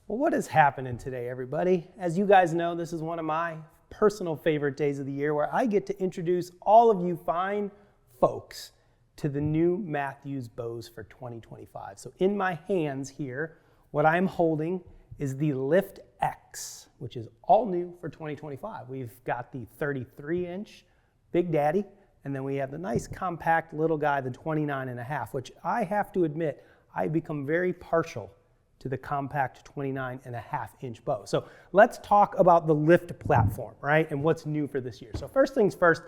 Well, what is happening today, everybody? As you guys know, this is one of my personal favorite days of the year where I get to introduce all of you fine folks to the new Mathews bows for 2025. So in my hands here, what I'm holding is the Lift X, which is all new for 2025. We've got the 33-inch Big Daddy, and then we have the nice compact little guy, the 29.5, which I have to admit, I become very partial to the compact 29.5-inch bow. So let's talk about the Lift platform, right? And what's new for this year. So first things first,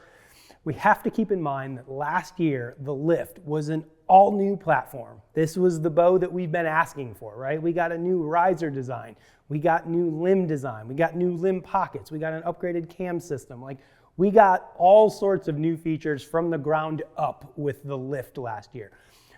we have to keep in mind that last year, the Lift was an all-new platform. This was the bow that we've been asking for, right? We got a new riser design. We got new limb design. We got new limb pockets. We got an upgraded cam system. Like, we got all sorts of new features from the ground up with the Lift last year.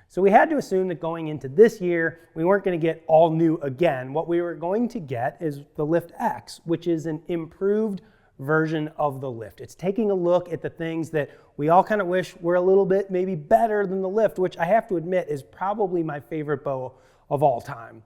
So we had to assume that going into this year, we weren't going to get all new again. What we were going to get is the Lift X, which is an improved version of the Lift. It's taking a look at the things that we all kind of wish were a little bit maybe better than the Lift, which I have to admit is probably my favorite bow of all time.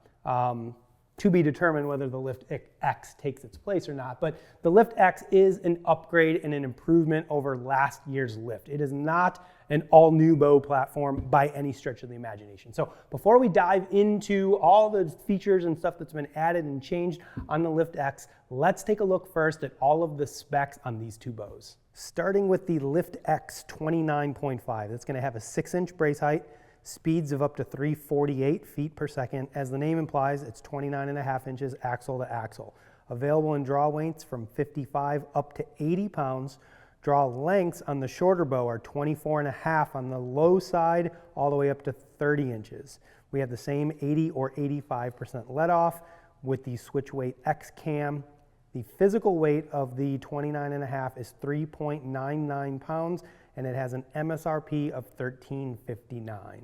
To be determined whether the Lift X takes its place or not. But the Lift X is an upgrade and an improvement over last year's Lift. It is not an all-new bow platform by any stretch of the imagination. So before we dive into all the features and stuff that's been added and changed on the Lift X, let's take a look first at all of the specs on these two bows. Starting with the Lift X 29.5, that's going to have a 6-inch brace height, speeds of up to 348 feet per second. As the name implies, it's 29.5 inches axle to axle. Available in draw weights from 55 up to 80 pounds. Draw lengths on the shorter bow are 24.5 on the low side, all the way up to 30 inches. We have the same 80 or 85% let off with the switch weight X cam. The physical weight of the 29.5 is 3.99 pounds, and it has an MSRP of $13.59.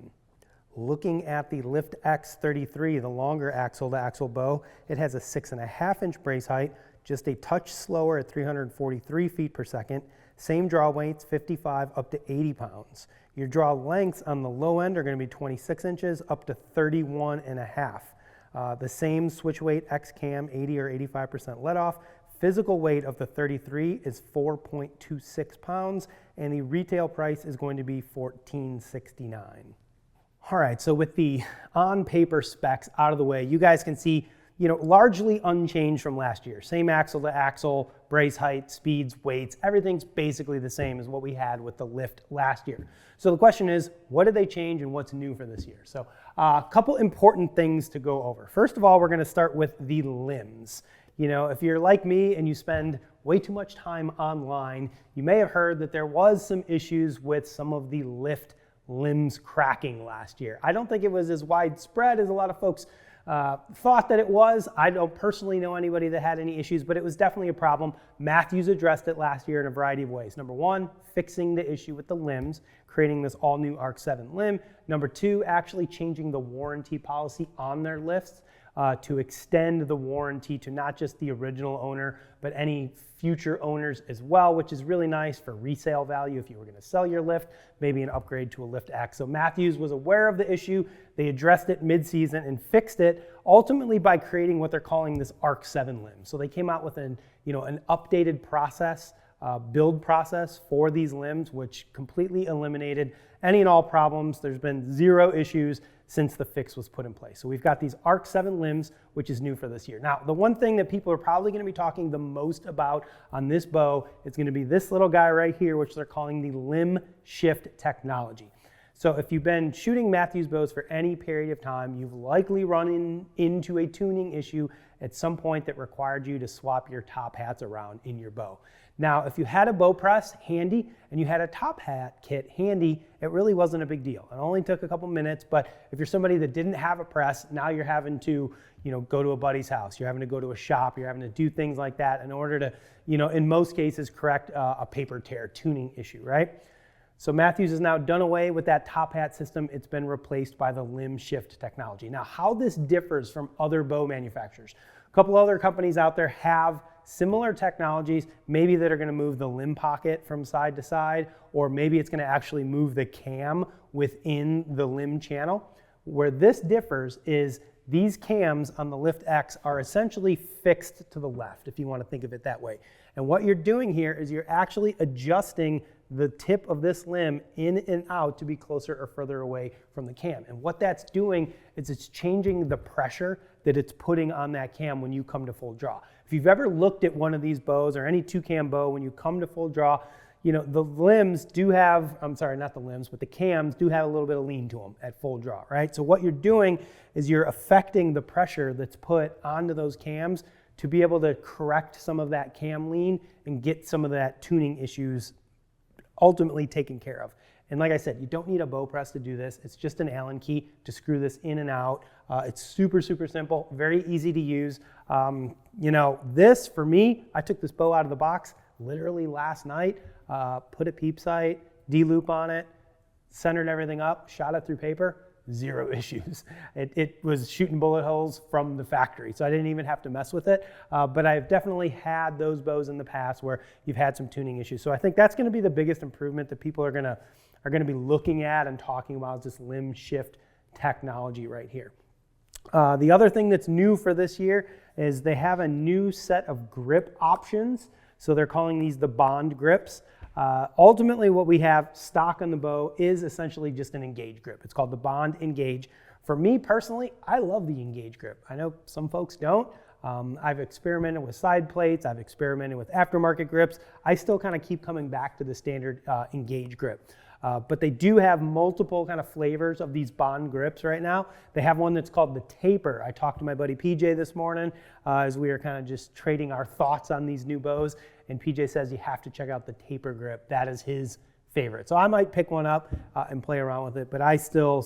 Looking at the Lift X 33, the longer axle-to-axle bow, it has a 6.5-inch brace height, just a touch slower at 343 feet per second. Same draw weights, 55 up to 80 pounds. Your draw lengths on the low end are going to be 26 inches up to 31.5. The same switch weight X cam, 80 or 85% let off. Physical weight of the 33 is 4.26 pounds, and the retail price is going to be $14.69. All right, so with the on-paper specs out of the way, you guys can see, largely unchanged from last year. Same axle-to-axle, brace height, speeds, weights, everything's basically the same as what we had with the Lift last year. So the question is, what did they change and what's new for this year? So a couple important things to go over. First of all, we're going to start with the limbs. If you're like me and you spend way too much time online, you may have heard that there was some issues with some of the Lift limbs cracking last year. I don't think it was as widespread as a lot of folks thought that it was. I don't personally know anybody that had any issues, but it was definitely a problem. Mathews addressed it last year in a variety of ways. Number one, fixing the issue with the limbs, creating this all-new Arc 7 limb. Number two, actually changing the warranty policy on their lifts to extend the warranty to not just the original owner, but any future owners as well, which is really nice for resale value if you were going to sell your Lift, maybe an upgrade to a Lift X. So Mathews was aware of the issue. They addressed it mid-season and fixed it, ultimately by creating what they're calling this Arc 7 limb. So they came out with an updated process, build process for these limbs, which completely eliminated any and all problems. There's been zero issues since the fix was put in place. So we've got these Arc 7 limbs, which is new for this year. Now, the one thing that people are probably going to be talking the most about on this bow is going to be this little guy right here, which they're calling the limb shift technology. So if you've been shooting Mathews bows for any period of time, you've likely run into a tuning issue at some point that required you to swap your top hats around in your bow. Now, if you had a bow press handy and you had a top hat kit handy, it really wasn't a big deal. It only took a couple minutes, but if you're somebody that didn't have a press, now you're having to, go to a buddy's house, you're having to go to a shop, you're having to do things like that in order to, in most cases, correct a paper tear tuning issue, right? So Mathews has now done away with that top hat system. It's been replaced by the limb shift technology. Now, how this differs from other bow manufacturers. A couple other companies out there have similar technologies, maybe that are going to move the limb pocket from side to side, or maybe it's going to actually move the cam within the limb channel. Where this differs is these cams on the Lift X are essentially fixed to the left, if you want to think of it that way. And what you're doing here is you're actually adjusting the tip of this limb in and out to be closer or further away from the cam. And what that's doing is it's changing the pressure that it's putting on that cam when you come to full draw. If you've ever looked at one of these bows or any 2-cam bow, when you come to full draw, you know, the limbs do have, I'm sorry, not the limbs, but the cams do have a little bit of lean to them at full draw, right? So what you're doing is you're affecting the pressure that's put onto those cams to be able to correct some of that cam lean and get some of that tuning issues ultimately taken care of. And like I said, you don't need a bow press to do this. It's just an Allen key to screw this in and out. It's super, super simple, very easy to use. You know, this, for me, I took this bow out of the box literally last night, put a peep sight, D-loop on it, centered everything up, shot it through paper, 0 issues. It was shooting bullet holes from the factory, so I didn't even have to mess with it. But I've definitely had those bows in the past where you've had some tuning issues. So I think that's going to be the biggest improvement that people are going to be looking at and talking about, is this limb shift technology right here. The other thing that's new for this year is they have a new set of grip options. So they're calling these the Bond grips. Ultimately, what we have stock on the bow is essentially just an Engage grip. It's called the Bond Engage. For me personally, I love the Engage grip. I know some folks don't. I've experimented with side plates. I've experimented with aftermarket grips. I still kind of keep coming back to the standard Engage grip. But they do have multiple kind of flavors of these Bond grips right now. They have one that's called the Taper. I talked to my buddy PJ this morning as we were kind of just trading our thoughts on these new bows. And PJ says you have to check out the Taper grip. That is his favorite. So I might pick one up and play around with it, but I still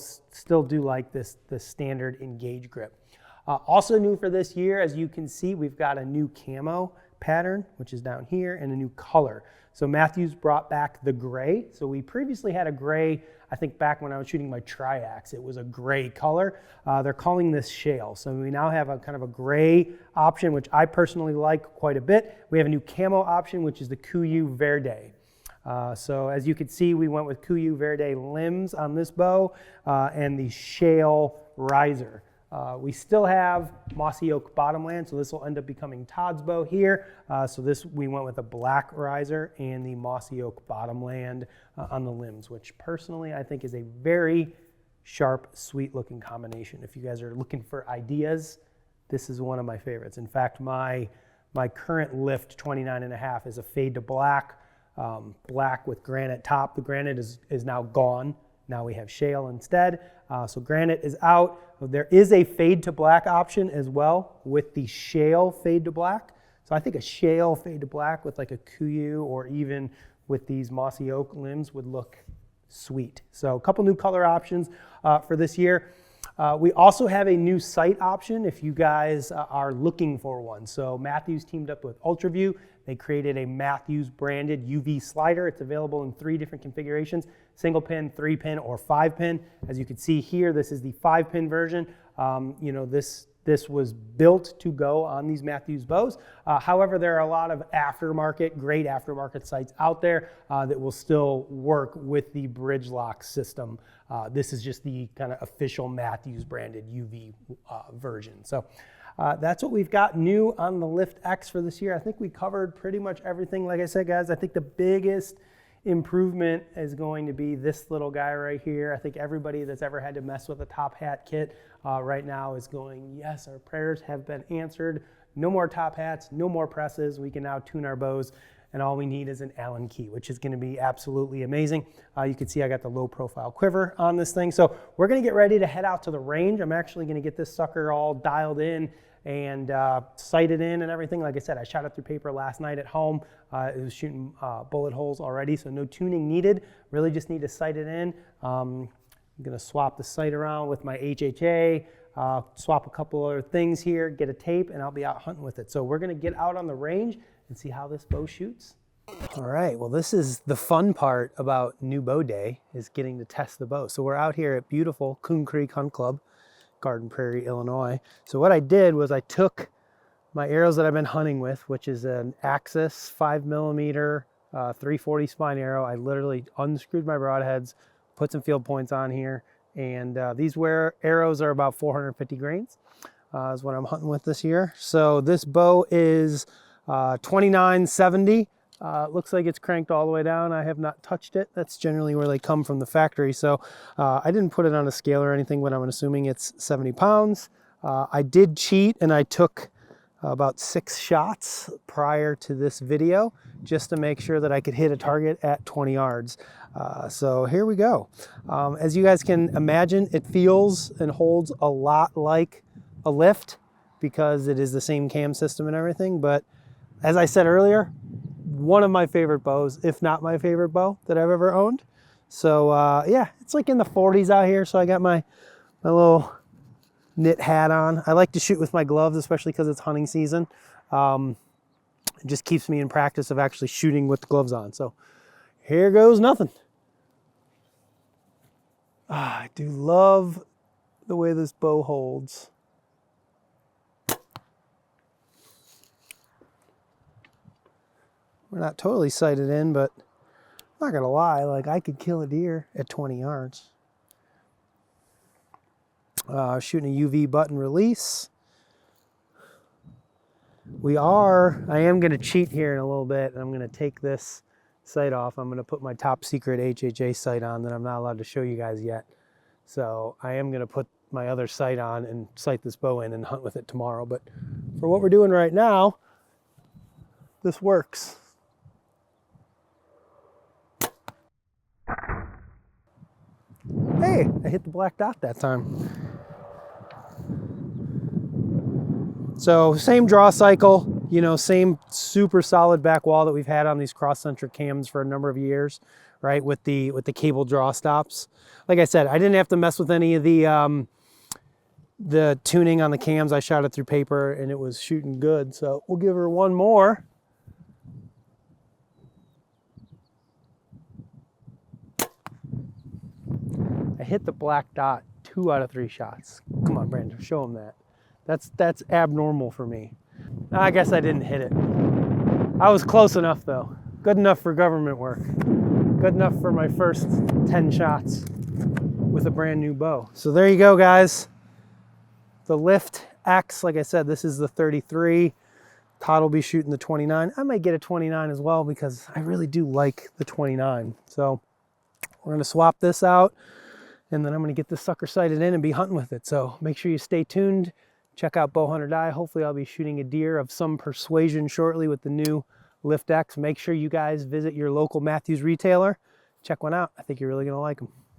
do like this standard Engage grip. Also new for this year, as you can see, we've got a new camo pattern, which is down here, and a new color. So Mathews brought back the gray. So we previously had a gray, I think back when I was shooting my Triax, it was a gray color. They're calling this shale. So we now have a kind of a gray option, which I personally like quite a bit. We have a new camo option, which is the Kuyu Verde. So as you can see, we went with Kuyu Verde limbs on this bow and the shale riser. We still have mossy oak bottomland, so this will end up becoming Todd's bow here. So we went with a black riser and the mossy oak bottomland on the limbs, which personally I think is a very sharp, sweet looking combination. If you guys are looking for ideas, this is one of my favorites. In fact, my current Lift 29.5 is a fade to black, black with granite top. The granite is now gone. Now we have shale instead. So granite is out. There is a fade to black option as well with the shale fade to black. So I think a shale fade to black with like a Kuyu or even with these mossy oak limbs would look sweet. So a couple new color options for this year. We also have a new sight option if you guys are looking for one. So Mathews teamed up with UltraView. They created a Mathews branded UV slider. It's available in 3 different configurations: single pin, 3-pin, or 5-pin. As you can see here, this is the 5-pin version. You know, this was built to go on these Mathews bows. However, there are a lot of great aftermarket sights out there that will still work with the bridge lock system. This is just the kind of official Mathews branded UV version. So that's what we've got new on the Lift X for this year. I think we covered pretty much everything. Like I said, guys, I think the biggest improvement is going to be this little guy right here. I think everybody that's ever had to mess with a top hat kit right now is going, yes, our prayers have been answered. No more top hats, no more presses. We can now tune our bows, and all we need is an Allen key, which is going to be absolutely amazing. You can see I got the low profile quiver on this thing. So we're going to get ready to head out to the range. I'm actually going to get this sucker all dialed in and sighted in and everything. Like I said, I shot it through paper last night at home. It was shooting bullet holes already, so no tuning needed. Really just need to sight it in. I'm gonna swap the sight around with my HHA, swap a couple other things here, get a tape, and I'll be out hunting with it. So we're gonna get out on the range and see how this bow shoots. All right, well, this is the fun part about New Bow Day, is getting to test the bow. So we're out here at beautiful Coon Creek Hunt Club, Garden Prairie, Illinois. So what I did was I took my arrows that I've been hunting with, which is an Axis 5mm 340 spine arrow. I literally unscrewed my broadheads, put some field points on here, And these arrows are about 450 grains is what I'm hunting with this year. So this bow is 2970. Looks like it's cranked all the way down. I have not touched it. That's generally where they come from the factory. So I didn't put it on a scale or anything, but I'm assuming it's 70 pounds. I did cheat and I took about 6 shots prior to this video just to make sure that I could hit a target at 20 yards. So here we go. As you guys can imagine, it feels and holds a lot like a lift because it is the same cam system and everything. But as I said earlier, one of my favorite bows, if not my favorite bow that I've ever owned. So yeah, it's like in the 40s out here. So I got my little knit hat on. I like to shoot with my gloves, especially because it's hunting season. It just keeps me in practice of actually shooting with the gloves on. So here goes nothing. I do love the way this bow holds. We're not totally sighted in, but I'm not gonna lie, like I could kill a deer at 20 yards. Shooting a UV button release. I am gonna cheat here in a little bit, and I'm gonna take this sight off. I'm gonna put my top secret HHA sight on that I'm not allowed to show you guys yet. So I am gonna put my other sight on and sight this bow in and hunt with it tomorrow. But for what we're doing right now, this works. Hey, I hit the black dot that time. So same draw cycle, you know, same super solid back wall that we've had on these cross-centric cams for a number of years, right? With the cable draw stops. Like I said, I didn't have to mess with any of the tuning on the cams. I shot it through paper and it was shooting good. So we'll give her one more. I hit the black dot 2 out of 3 shots. Come on, Brandon, show him that. That's abnormal for me. I guess I didn't hit it. I was close enough though. Good enough for government work. Good enough for my first 10 shots with a brand new bow. So there you go, guys. The Lift X, like I said, this is the 33. Todd will be shooting the 29. I might get a 29 as well because I really do like the 29. So we're gonna swap this out and then I'm gonna get this sucker sighted in and be hunting with it. So make sure you stay tuned. Check out Bowhunter Die. Hopefully I'll be shooting a deer of some persuasion shortly with the new Lift X. Make sure you guys visit your local Mathews retailer. Check one out. I think you're really gonna like them.